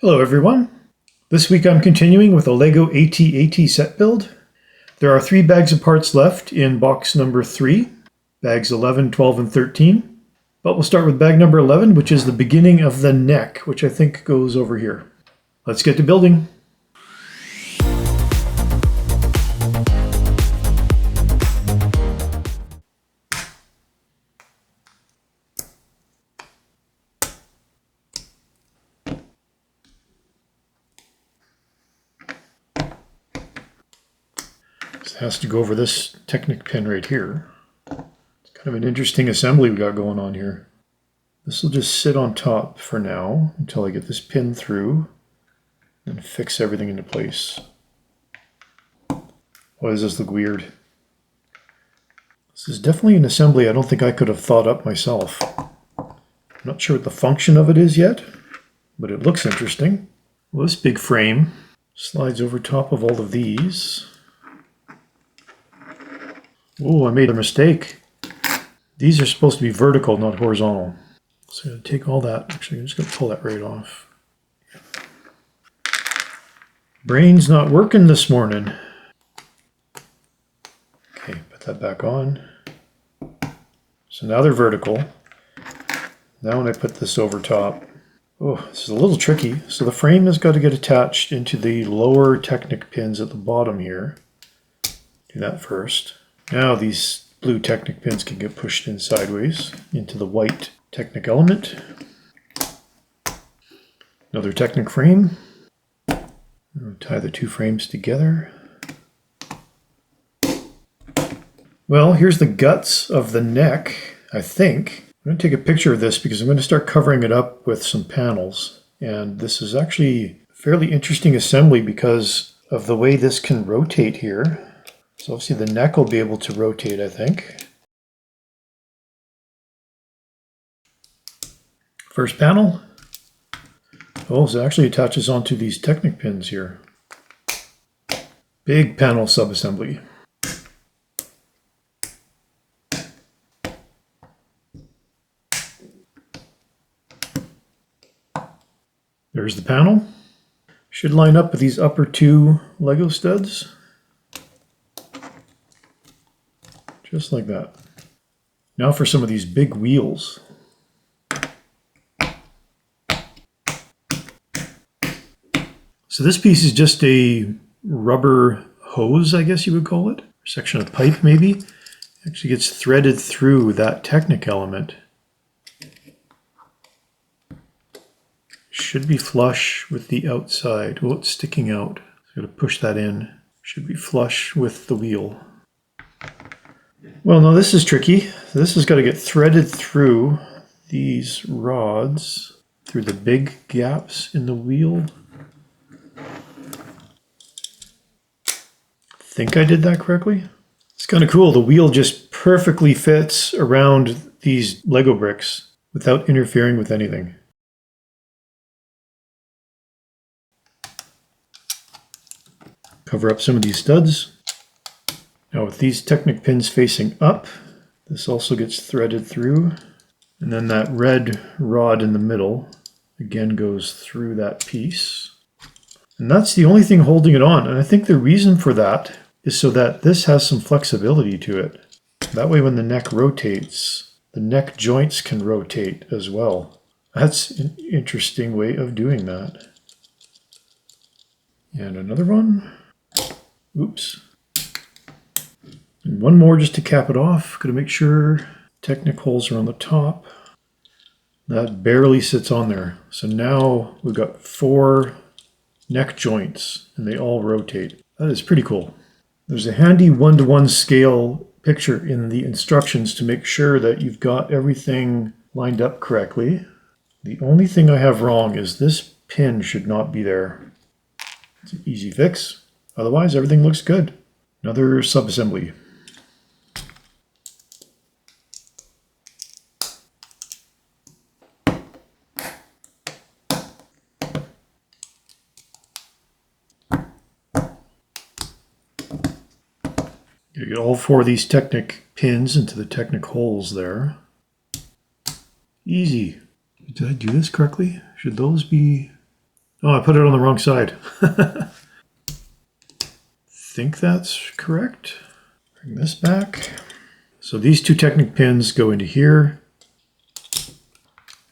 Hello everyone. This week I'm continuing with a LEGO AT-AT set build. There are 3 bags of parts left in box number 3, bags 11, 12, and 13. But we'll start with bag number 11, which is the beginning of the neck, which I think goes over here. Let's get to building. It has to go over this Technic pin right here. It's kind of an interesting assembly we got going on here. This will just sit on top for now until I get this pin through and fix everything into place. Why does this look weird? This is definitely an assembly I don't think I could have thought up myself. I'm not sure what the function of it is yet, but it looks interesting. Well, this big frame slides over top of all of these. Oh, I made a mistake. These are supposed to be vertical, not horizontal. So I'm going to take all that. Actually, I'm just going to pull that right off. Brain's not working this morning. Okay, put that back on. So now they're vertical. Now when I put this over top, oh, this is a little tricky. So the frame has got to get attached into the lower Technic pins at the bottom here. Do that first. Now these blue Technic pins can get pushed in sideways into the white Technic element. Another Technic frame. I'll tie the 2 frames together. Well, here's the guts of the neck, I think. I'm going to take a picture of this because I'm going to start covering it up with some panels. And this is actually a fairly interesting assembly because of the way this can rotate here. So obviously the neck will be able to rotate, I think. First panel. Oh, so it actually attaches onto these Technic pins here. Big panel subassembly. There's the panel. Should line up with these upper 2 Lego studs. Just like that. Now for some of these big wheels. So this piece is just a rubber hose, I guess you would call it. Section of pipe maybe. It actually gets threaded through that Technic element. Should be flush with the outside. Oh, it's sticking out. So I've got to push that in. Should be flush with the wheel. Well, no, this is tricky. This has got to get threaded through these rods, through the big gaps in the wheel. Think I did that correctly? It's kind of cool. The wheel just perfectly fits around these Lego bricks without interfering with anything. Cover up some of these studs. Now with these Technic pins facing up, this also gets threaded through. And then that red rod in the middle again goes through that piece. And that's the only thing holding it on. And I think the reason for that is so that this has some flexibility to it. That way when the neck rotates, the neck joints can rotate as well. That's an interesting way of doing that. And another one. Oops. And one more just to cap it off. Got to make sure Technic holes are on the top. That barely sits on there. So now we've got 4 neck joints and they all rotate. That is pretty cool. There's a handy 1-to-1 scale picture in the instructions to make sure that you've got everything lined up correctly. The only thing I have wrong is this pin should not be there. It's an easy fix. Otherwise, everything looks good. Another subassembly. You get all 4 of these Technic pins into the Technic holes there. Easy. Did I do this correctly? Should those be Oh, I put it on the wrong side. Think that's correct. Bring this back. So these two Technic pins go into here.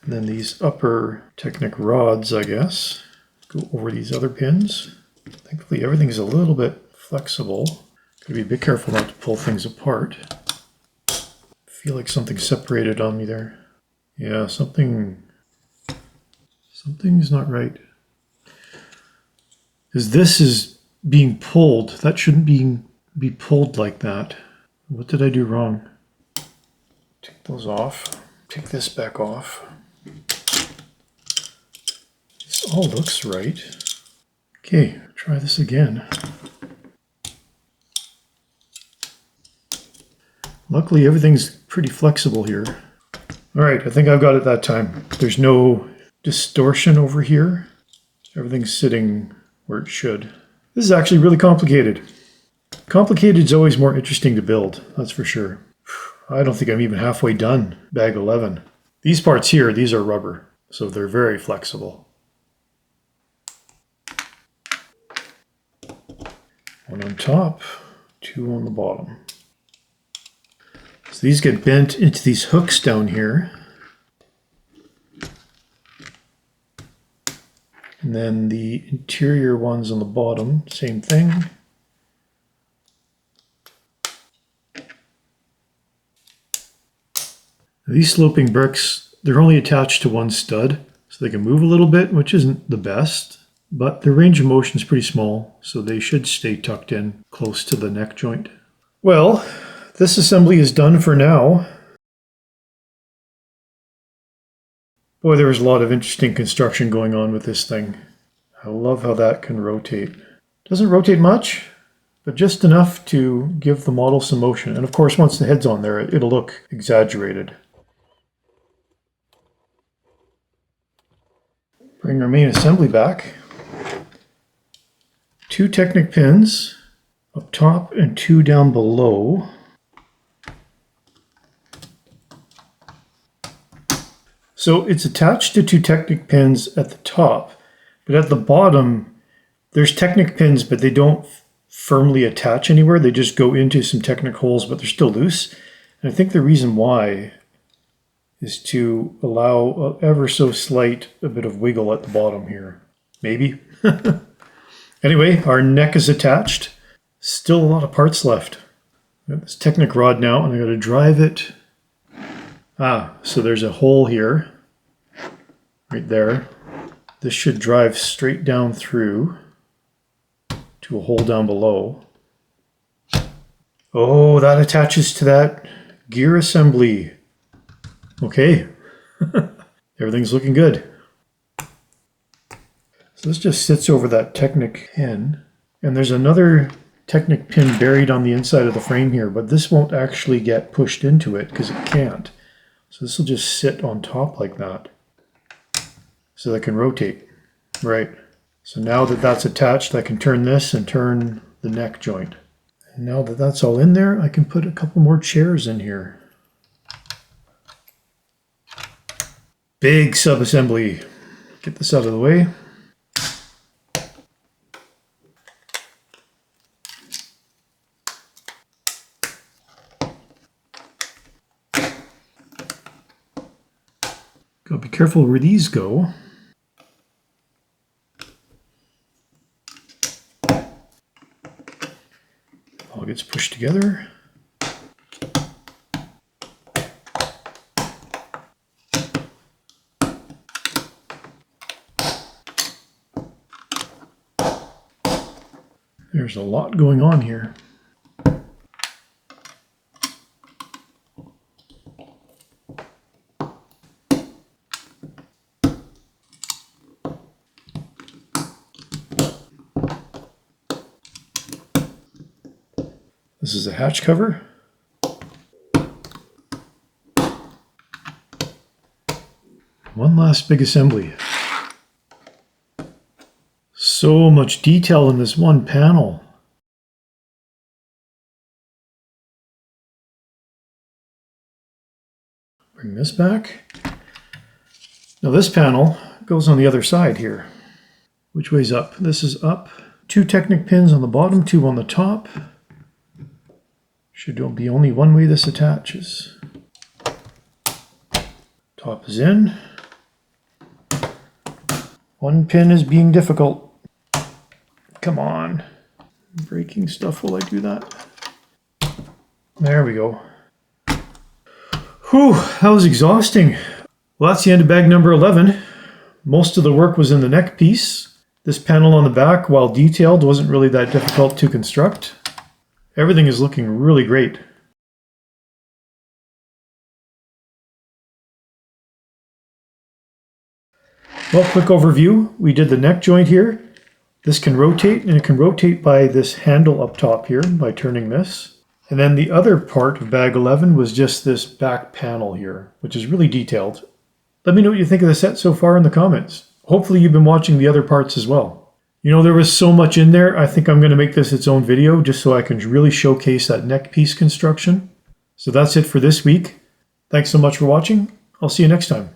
And then these upper Technic rods, I guess, go over these other pins. Thankfully, everything's a little bit flexible. Gotta be a bit careful not to pull things apart. I feel like something separated on me there. Yeah, something's not right. Because this is being pulled. That shouldn't be pulled like that. What did I do wrong? Take those off. Take this back off. This all looks right. Okay, try this again. Luckily, everything's pretty flexible here. All right, I think I've got it that time. There's no distortion over here. Everything's sitting where it should. This is actually really complicated. Complicated is always more interesting to build, that's for sure. I don't think I'm even halfway done, bag 11. These parts here, these are rubber, so they're very flexible. One on top, two on the bottom. So these get bent into these hooks down here. And then the interior ones on the bottom, same thing. These sloping bricks, they're only attached to one stud, so they can move a little bit, which isn't the best, but their range of motion is pretty small, so they should stay tucked in close to the neck joint. Well, this assembly is done for now. Boy, there was a lot of interesting construction going on with this thing. I love how that can rotate. Doesn't rotate much, but just enough to give the model some motion. And of course, once the head's on there, it'll look exaggerated. Bring our main assembly back. Two Technic pins up top and two down below. So it's attached to two Technic pins at the top, but at the bottom, there's Technic pins, but they don't firmly attach anywhere. They just go into some Technic holes, but they're still loose. And I think the reason why is to allow ever so slight a bit of wiggle at the bottom here. Maybe. Anyway, our neck is attached. Still a lot of parts left. Got this Technic rod now, and I got to drive it. So there's a hole here, right there. This should drive straight down through to a hole down below. Oh, that attaches to that gear assembly. Okay, everything's looking good. So this just sits over that Technic pin, and there's another Technic pin buried on the inside of the frame here, but this won't actually get pushed into it because it can't. So this will just sit on top like that, so that can rotate. Right. So now that that's attached, I can turn this and turn the neck joint. And now that that's all in there, I can put a couple more chairs in here. Big sub-assembly. Get this out of the way. Gotta be careful where these go. All gets pushed together. There's a lot going on here. This is a hatch cover. One last big assembly. So much detail in this one panel. Bring this back. Now this panel goes on the other side here. Which way's up? This is up. 2 Technic pins on the bottom, 2 on the top. Should be only one way this attaches. Top is in. One pin is being difficult. Come on. Breaking stuff while I do that. There we go. Whew, that was exhausting. Well, that's the end of bag number 11. Most of the work was in the neck piece. This panel on the back, while detailed, wasn't really that difficult to construct. Everything is looking really great. Well, quick overview. We did the neck joint here. This can rotate, and it can rotate by this handle up top here by turning this. And then the other part of bag 11 was just this back panel here, which is really detailed. Let me know what you think of the set so far in the comments. Hopefully you've been watching the other parts as well. You know, there was so much in there. I think I'm going to make this its own video just so I can really showcase that neck piece construction. So that's it for this week. Thanks so much for watching. I'll see you next time.